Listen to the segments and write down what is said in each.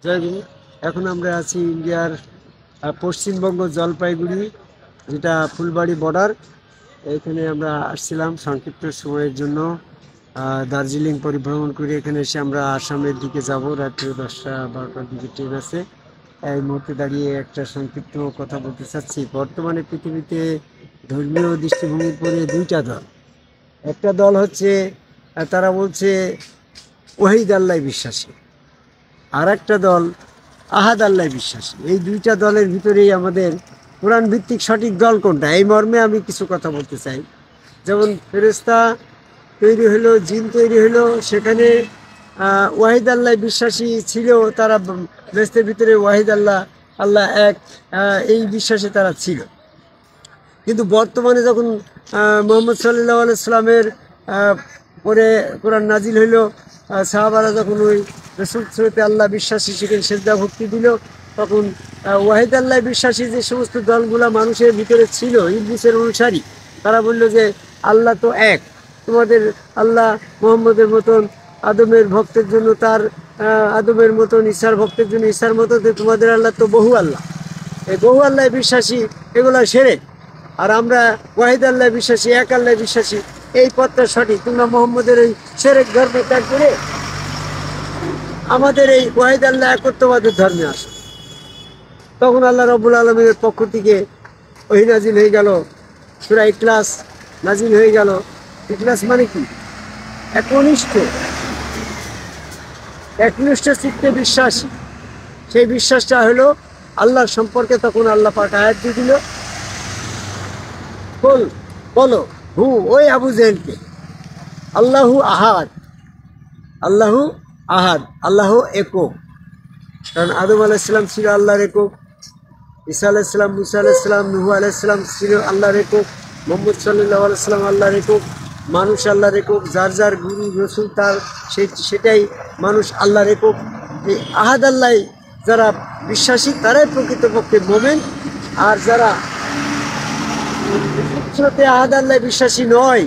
জয়গুরু। এখন আমরা আছি ইন্ডিয়ার পশ্চিমবঙ্গ জলপাইগুড়ি, যেটা ফুলবাড়ি বর্ডার। এখানে আমরা আসছিলাম সংক্ষিপ্ত সময়ের জন্য। দার্জিলিং পরিভ্রমণ করে এখানে এসে আমরা আসামের দিকে যাব। রাত্রি 10টা-12টার দিকে ট্রেন আছে। এই মুহূর্তে দাঁড়িয়ে একটা সংক্ষিপ্ত কথা বলতে চাচ্ছি। বর্তমানে পৃথিবীতে ধর্মীয় দৃষ্টিভঙ্গির পরে দুইটা দল। একটা দল হচ্ছে তারা বলছে ওয়াহিদ আল্লাহ বিশ্বাসী, আর একটা দল আহাদ আল্লাহ বিশ্বাসী। এই দুইটা দলের ভিতরেই আমাদের কোরআন ভিত্তিক সঠিক দল কোনটা, এই মর্মে আমি কিছু কথা বলতে চাই। যেমন ফেরেশতা তৈরি হলো, জিন তৈরি হলো, সেখানে ওয়াহিদ আল্লাহ বিশ্বাসী ছিল তারা। বেহেশতের ভিতরে ওয়াহিদ আল্লাহ, আল্লাহ এক, এই বিশ্বাসে তারা ছিল। কিন্তু বর্তমানে যখন মোহাম্মদ সাল্লাল্লাহু আলাইহি সাল্লামের পরে কোরআন নাজিল হইল, সাহাবারা যখন ওই রসুল সুরতে আল্লাহ বিশ্বাসী সেখানে সেজদা ভক্তি দিল, তখন ওয়াহিদ আল্লাহ বিশ্বাসী যে সমস্ত দলগুলা মানুষের ভিতরে ছিল, ইবলিসের অনুসারী, তারা বলল যে আল্লাহ তো এক, তোমাদের আল্লাহ মোহাম্মদের মতন আদমের ভক্তের জন্য তার আদমের মতন, ঈসার ভক্তের জন্য ঈসার মতো, তোমাদের আল্লাহ তো বহু আল্লাহ। এই বহু আল্লাহ বিশ্বাসী এগুলা সেরে, আর আমরা ওয়াহিদ আল্লাহ বিশ্বাসী, এক আল্লাহ বিশ্বাসী, এই পথটা সঠিক। তোমরা মোহাম্মদের এই সেরেক ধর্ম ত্যাগ করে আমাদের এই ওয়াহিদ আল্লাহ একত্ববাদের ধর্মে আসে। তখন আল্লাহ রাব্বুল আলামিনের পক্ষ থেকে ওহী নাজিল হয়ে গেল, সূরা ইখলাস নাজিল হয়ে গেল। ইখলাস মানে কি? একনিষ্ঠ চিত্তে বিশ্বাসী। সেই বিশ্বাসটা হলো আল্লাহর সম্পর্কে। তখন আল্লাহ পাক আয়াত দিয়ে দিল, বলো হু ওই আবু জেহেলকে, আল্লাহু আহাদ, আল্লাহু আহাদ, আল্লাহ একক। কারণ আদম আলাইহিসসালাম ছিল আল্লাহর একক, ঈসা আলাইহিসসালাম, মুসা আলাইহিসসালাম, নূহ আলাইহিসসালাম ছিল আল্লাহর একক, মুহাম্মদ সাল্লাল্লাহু আলাইহি সাল্লাম আল্লাহর একক, মানুষ আল্লাহর একক, যার যার গুরু রসুল তার সেটাই মানুষ আল্লাহর একক। এই আহাদ আল্লাহ যারা বিশ্বাসী তারাই প্রকৃতপক্ষে মোমেন। আর যারা আহাদ আল্লাহ বিশ্বাসী নয়,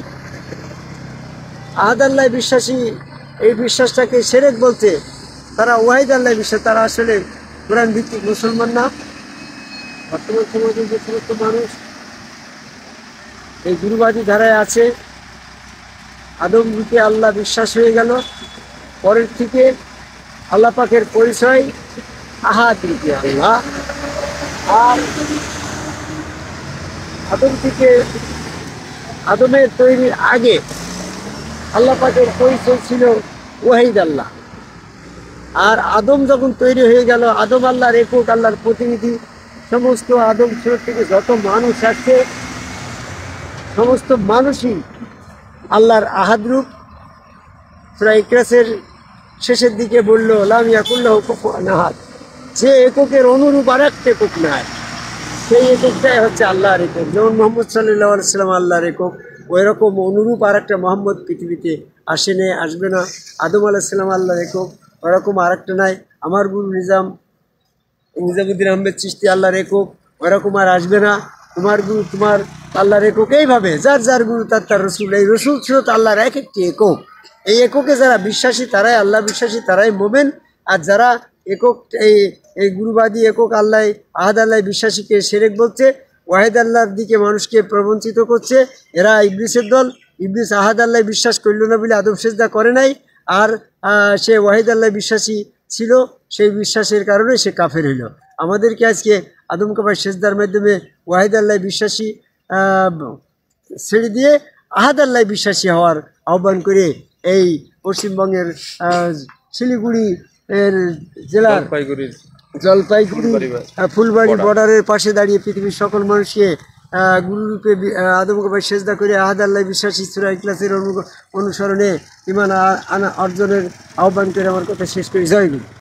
আহাদ আল্লাহ বিশ্বাসী, এই বিশ্বাসটাকে শিরক বলতে, তারা ওয়াহিদ আল্লাহ বিশ্বাস, তারা আসলে কোরআন ভিত্তিক মুসলমান না। বর্তমান সমাজে যে সমস্ত মানুষ এই গুরুবাদী ধারায় আছে, আদম রূপে আল্লাহ বিশ্বাস হয়ে গেল, পরের থেকে আল্লাহ পাকের পরিচয় আহাদ রূপে আল্লাহ। আর আদম থেকে, আদমের তৈরির আগে আল্লাহ পাকের পরিচয় ছিল ওয়াহিদ আল্লাহ। আর আদম যখন তৈরি হয়ে গেল, আদম আল্লাহর একক, আল্লাহর প্রতিনিধি। সমস্ত আদম সুর থেকে যত মানুষ আসছে, সমস্ত মানুষই আল্লাহর আহাদ রূপ। সূরা ইখলাসের শেষের দিকে বলল, লাম ইয়াকুল্লাহু কুফুয়ান আহাদ, যে এককের অনুরূপ আর একটা একক নাই, সেই এককটাই হচ্ছে আল্লাহর একক। যেমন মোহাম্মদ সাল্লাল্লাহু আলাইহি সাল্লাম আল্লাহর একক, ওই রকম অনুরূপ আর একটা মোহাম্মদ পৃথিবীতে আসেনি, আসবে না। আদম আলাইহিস সালাম আল্লাহর একক, ওরকম আর একটা নাই। আমার গুরু নিজামুদ্দিন আহমেদ চিশতি আল্লাহর একক, ওরকম আর আসবে না। তোমার গুরু তোমার আল্লাহর একক। এইভাবে যার যার গুরু তার তার রসুল, এই রসুল ছিল তো আল্লাহর এক একটি একক। এই এককে যারা বিশ্বাসী তারাই আল্লাহ বিশ্বাসী, তারাই মোমেন। আর যারা একক এই গুরুবাদী একক আল্লাহ, আহাদ আল্লাহ বিশ্বাসীকে শিরক বলছে, ওয়াহিদ আল্লাহর দিকে মানুষকে প্রবঞ্চিত করছে, এরা ইবলিসের দল। ইবলিস আহাদ আল্লাহ বিশ্বাস করল না বলে আদম সেজদা করে নাই, আর সে ওয়াহিদ আল্লাহ বিশ্বাসী ছিল, সেই বিশ্বাসের কারণে সে কাফের হইল। আমাদেরকে আজকে আদম কাবার সেজদার মাধ্যমে ওয়াহিদ আল্লাহ বিশ্বাসী ছেড়ে দিয়ে আহাদ আল্লাহ বিশ্বাসী হওয়ার আহ্বান করে এই পশ্চিমবঙ্গের শিলিগুড়ি এর জেলার জলপাইগুড়ি ফুলবাড়ি বর্ডারের পাশে দাঁড়িয়ে পৃথিবীর সকল মানুষকে গুরুরূপে আদম কাবার সেজদা করে আহাদ আল্লাহ বিশ্বাসী সূরা ইখলাসের অনুসরণে ঈমান অর্জনের আহ্বান করে আমার কথা শেষ করি। জয় গুরু।